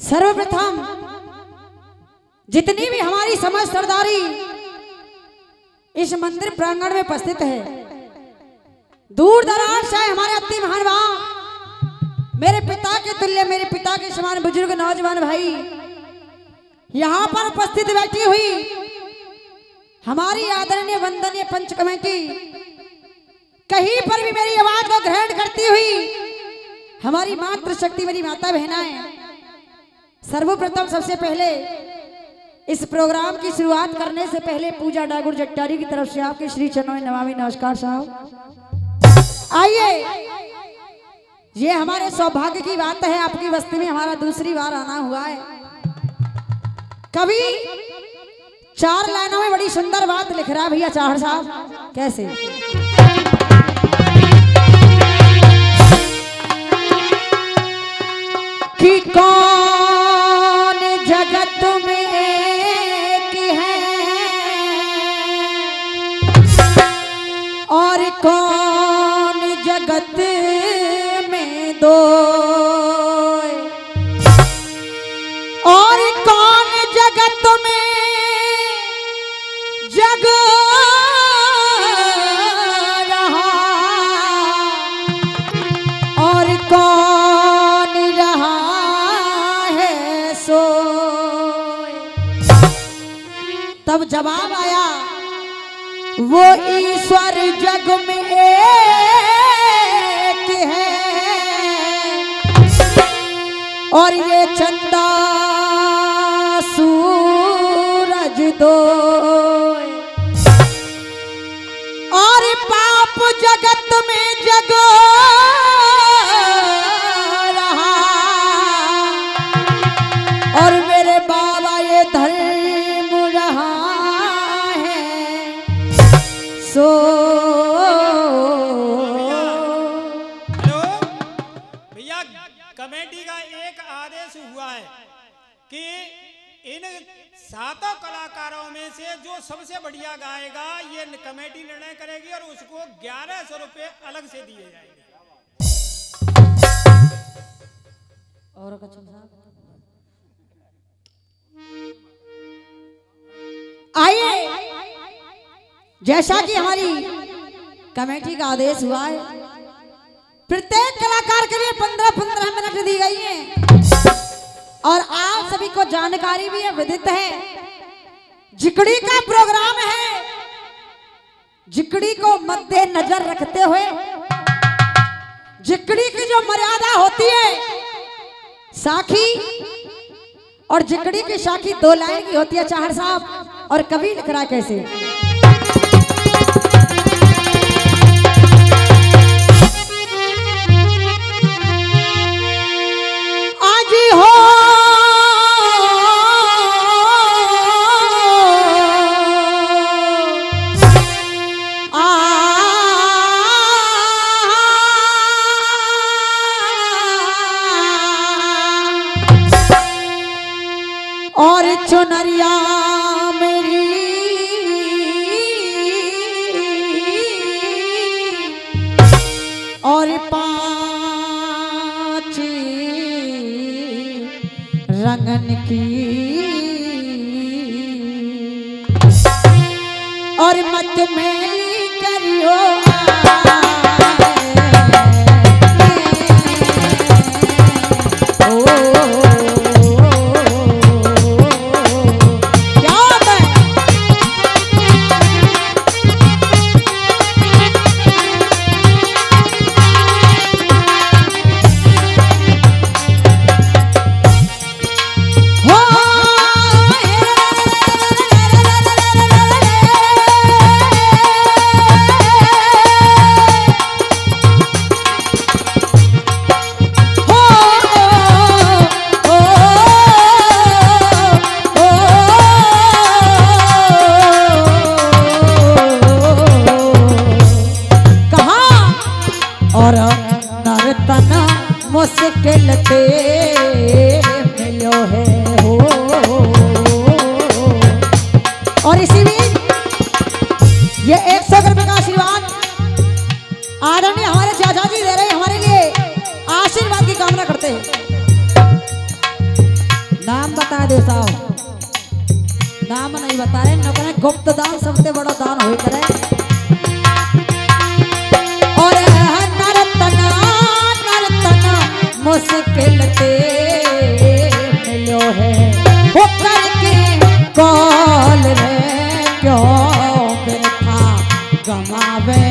सर्वप्रथम जितनी भी हमारी समझ सरदारी इस मंदिर प्रांगण में उपस्थित है, दूर दराज से हमारे अति महान वहां मेरे पिता के तुल्य, मेरे पिता के समान बुजुर्ग नौजवान भाई यहाँ पर उपस्थित बैठी हुई हमारी आदरणीय वंदनीय पंच कमेटी, कहीं पर भी मेरी आवाज को ग्रहण करती हुई हमारी मातृ शक्ति, मेरी माता बहनाएं, सर्वप्रथम सबसे पहले इस प्रोग्राम की शुरुआत करने से पहले पूजा डागुर जट्टारी की तरफ से आपके श्री चरणों में नमामि नमस्कार साहब। आइए, ये हमारे सौभाग्य की बात है, आपकी बस्ती में हमारा दूसरी बार आना हुआ है। कभी 4 लाइनों में बड़ी सुंदर बात लिख रहा है भैया चाहड़ साहब, कैसे? कि कौन जगत में एक है और कौन जगत में दो, और कौन जगत में जग रहा और कौन रहा है सो। तब जवाब आया, वो ईश्वर जग में एक है और ये चंदा सूरज दो, और पाप जगत में जग रहा और मेरे बाबा ये धर्म रहा है सो। हेलो भैया, कमेटी का एक आदेश हुआ है कि इन 7 कलाकारों में से जो सबसे बढ़िया गाएगा ये कमेटी निर्णय करेगी और उसको 1100 रुपए अलग से दिए जाएंगे। और कच्छम साहब आइए, जैसा कि हमारी कमेटी का आदेश हुआ है, प्रत्येक कलाकार के लिए 15-15 मिनट दी गई है और आप सभी को जानकारी भी है, विदित है, जिकड़ी का प्रोग्राम है। जिकड़ी को मद्देनजर रखते हुए जिकड़ी की जो मर्यादा होती है, साखी और जिकड़ी की साखी 2 लाइन की होती है चाहड़ साहब, और कवि लिख रहा कैसे? आज हो और चुनरिया मेरी और 5 रंगन की और मत मेली करियो और नर्तन मुश्किल ते मिलो है हो। और इसी बीच ये 100 रुपए का आशीर्वाद आदरणीय हमारे चाचा जी दे रहे हैं, हमारे लिए आशीर्वाद की कामना करते हैं। नाम बता दे साहब, नाम नहीं बता रहे न करे गुप्त दान सबसे बड़ा दान हो करे। और नर्तना मुश्किल ते मिलो है वो करके कॉल रे क्यों बिरथा गमावे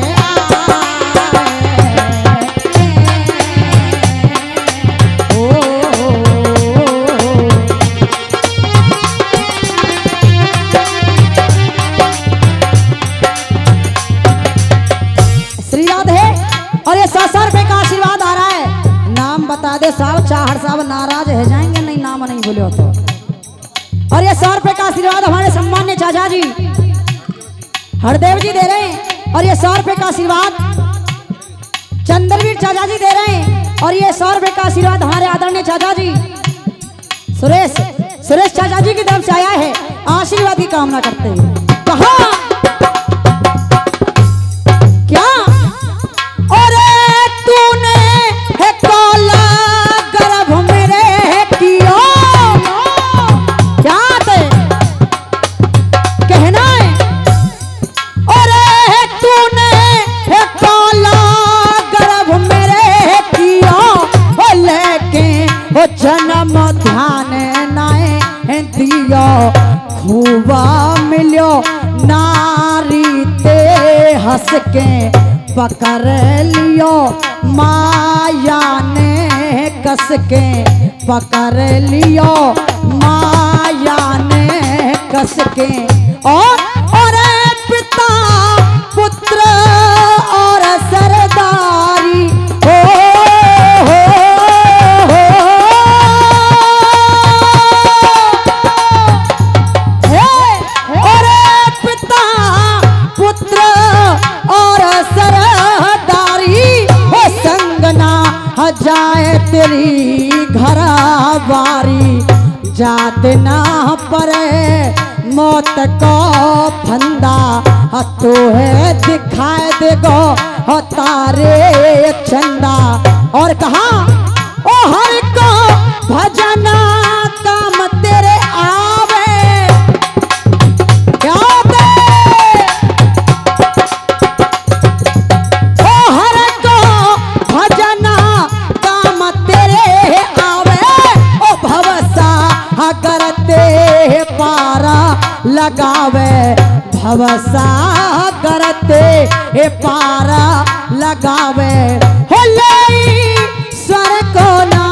और ये 100 रुपए का आशीर्वाद आ रहा है। नाम बता दे साहब, चाहर साहब नाराज है जाएंगे नहीं, नाम नहीं बोले हो तो। और ये 100 रुपए का आशीर्वाद हमारे सम्मान्य चाचा जी हरदेव जी दे रहे हैं। और ये 100 रुपए का आशीर्वाद चंद्रवीर चाचा जी दे रहे हैं। और ये 100 रुपए का आशीर्वाद हमारे आदरणीय चाचा जी सुरेश चाचा जी की तरफ से आया है। आशीर्वाद की कामना करते हैं। कहा जन्म ध्यान नाए दियो खूबा मिलो नारी ते हंस के पकड़ लियो माया ने कस के पकड़ लियो माया ने कस के। और पिता पुत्र और सरदारी जाए तेरी घरवारी जात ना परे मौत को फंदा तो है दिखाए देगो हो तारे चंदा। और कहा ओ हर को भजना काम तेरे आवे क्या दे ओ हर को भजना करते पारा लगावे भवसा करते पारा लगावे हो ले स्वर को ना।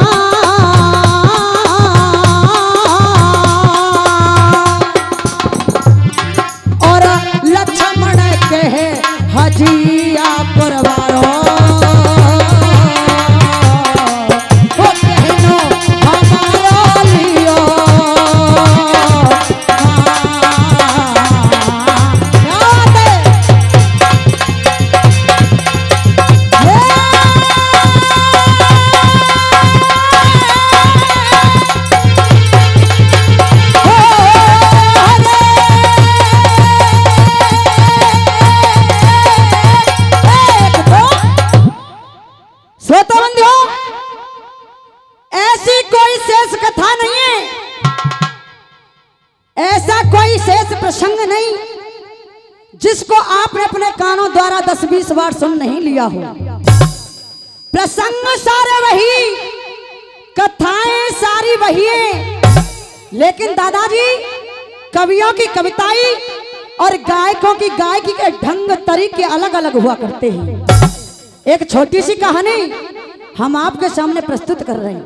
और लक्ष्मण के हजिया परवारो प्रसंग नहीं जिसको आपने अपने कानों द्वारा 10-20 बार सुन नहीं लिया हो। प्रसंग सारे वही, कथाएं सारी वही है, लेकिन दादाजी कवियों की कविताई और गायकों की गायकी के ढंग तरीके अलग अलग हुआ करते हैं। एक छोटी सी कहानी हम आपके सामने प्रस्तुत कर रहे हैं।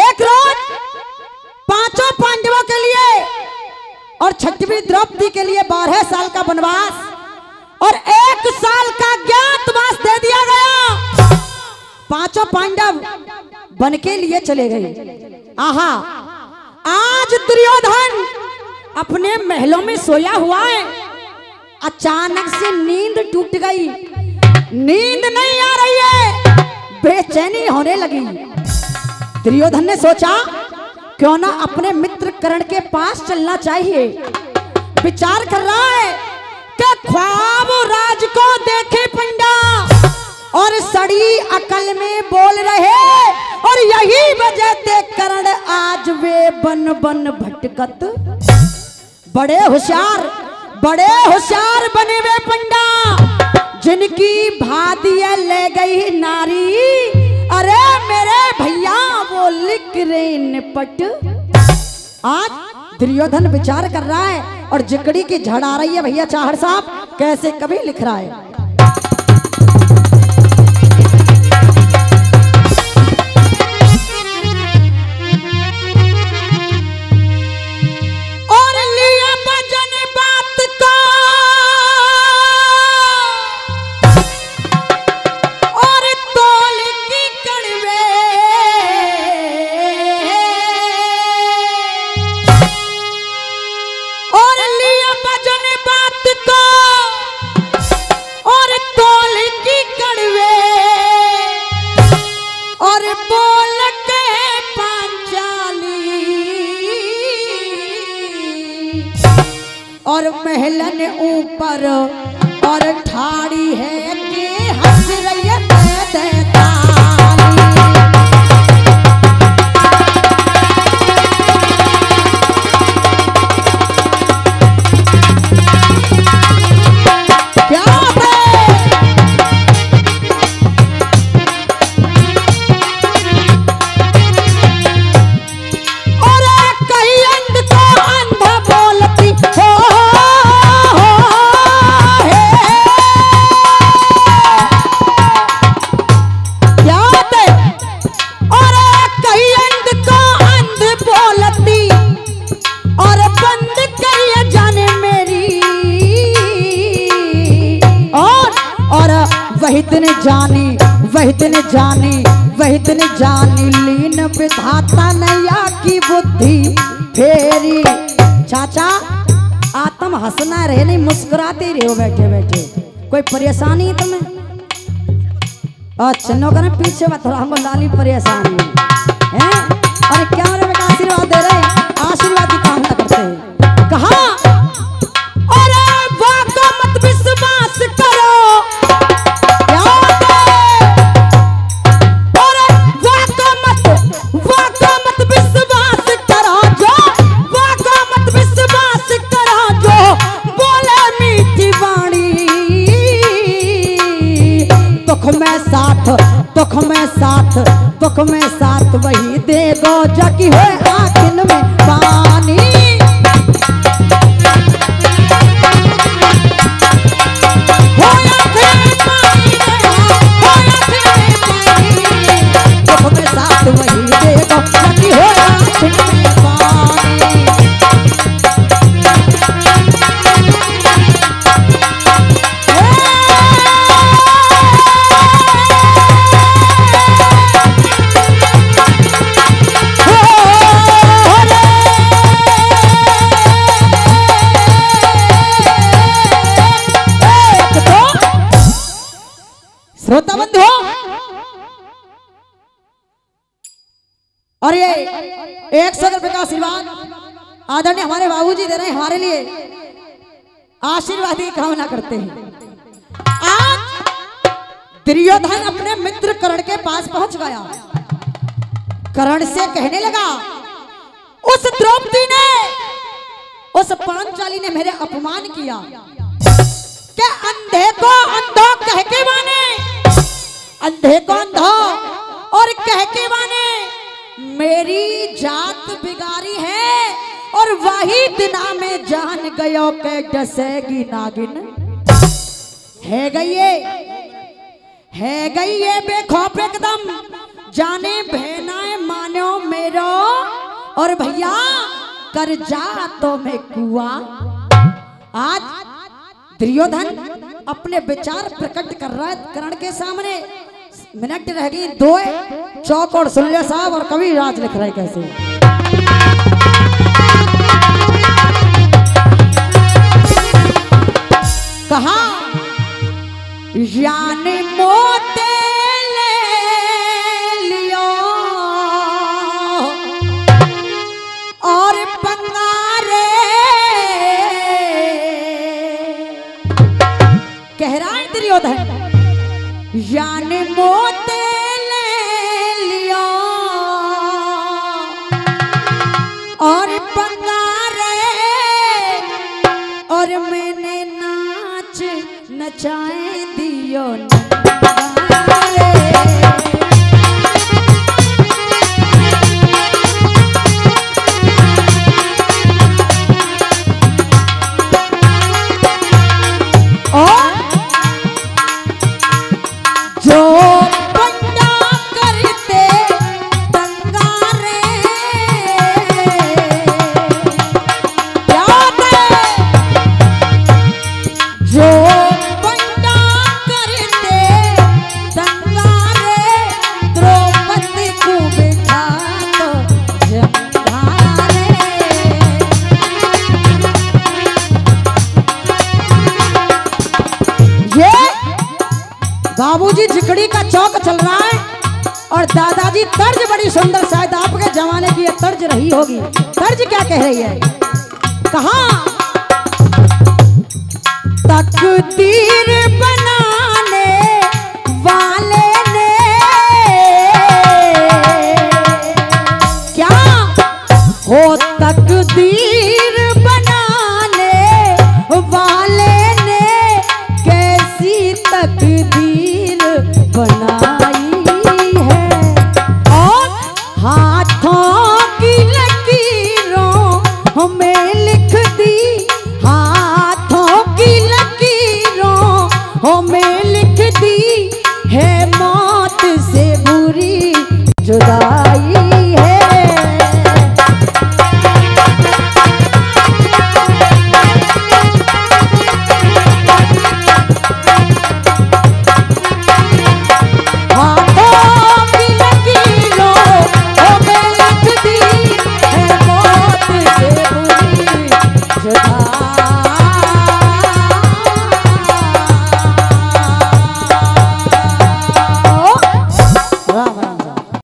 एक रोज 5 पांडवों के लिए और 6वीं द्रौपदी के लिए 12 साल का वनवास और 1 साल का ज्ञातवास दे दिया गया। 5 पांडव बन के लिए चले गए। आहा, आज दुर्योधन अपने महलों में सोया हुआ है। अचानक से नींद टूट गई। नींद नहीं आ रही है, बेचैनी होने लगी। दुर्योधन ने सोचा क्यों ना अपने मित्र कर्ण के पास चलना चाहिए। विचार कर रहा है कि ख्वाब राज को देखे पंडा और सड़ी अकल में बोल रहे, और यही वजह देख कर्ण आज वे बन बन भटकत, बड़े होशियार बने वे पंडा, जिनकी भादिया ले गई नारी। अरे मेरे भैया वो लिख रहे निपट। आज दुर्योधन विचार कर रहा है और जिकड़ी की झड़ आ रही है भैया चाहड़ साहब, कैसे कभी लिख रहा है। और लिया भजन बात का और तोल की कड़वे, और लिया भजन बात का और तोल की कड़वे, और बोल के पांचाली, और महलन ऊपर और ठाड़ी है कि हंस रही है वही दिन जानी लीन विधाता नैया की बुद्धि फेरी। चाचा आत्म हंसना रहे नहीं, मुस्कुराते रहो बैठे बैठे। कोई परेशानी है तुम्हें? अच्छा नो करने पीछे मत थोड़ा, हमको लाली परेशानी है। अरे क्या मेरे बेटा आशीर्वाद दे रहे, आशीर्वाद की कामना करते हैं। कहा अरे वाको मत विश्वास करो, दुख में साथ वही देगो जकी है आखिन में पानी। दुख में साथ वही देगो जकी है आखिन में पानी। श्रोता बंधु और ये 100 रुपए का आशीर्वाद आदरणीय हमारे बाबूजी दे रहे हैं हमारे लिए, आशीर्वाद की कामना करते हैं। आज दुर्योधन अपने मित्र कर्ण के पास पहुंच गया। कर्ण से कहने लगा, उस द्रौपदी ने, उस पांचाली ने मेरे अपमान किया, क्या अंधे को अंधो कह के माने, अंधे को अंधा और कह के माने मेरी जात बिगाड़ी है, और वही दिना में जान गयो के डसेगी नागिन। है गई ये बेखौफ एकदम, जाने बहनाए मानो मेरो, और भैया कर जा तो मैं कुआ। आज दुर्योधन अपने विचार प्रकट कर रहा है कर्ण के सामने। मिनट रह गई 2, चौक और सुन ले साहब, और कवि राज लिख रहे हैं कैसे। कहा यानी मोते ले लियो और पंगारे, कह रहा है दुर्योधन यानी मोते ले लियो और बंगारे और मैंने नाच नचाए दियो नंगारे। और जो पंडा करते दंगारे याद है, जो पंडा करते दंगारे द्रौपदी को बिठा तो जंघारे। ये बाबूजी झिकड़ी का चौक चल रहा है और दादाजी तर्ज बड़ी सुंदर, शायद आपके जमाने की ये तर्ज रही होगी। तर्ज क्या कह रही है? कहा तकदीर बनाने वाले ने क्या हो तकदीर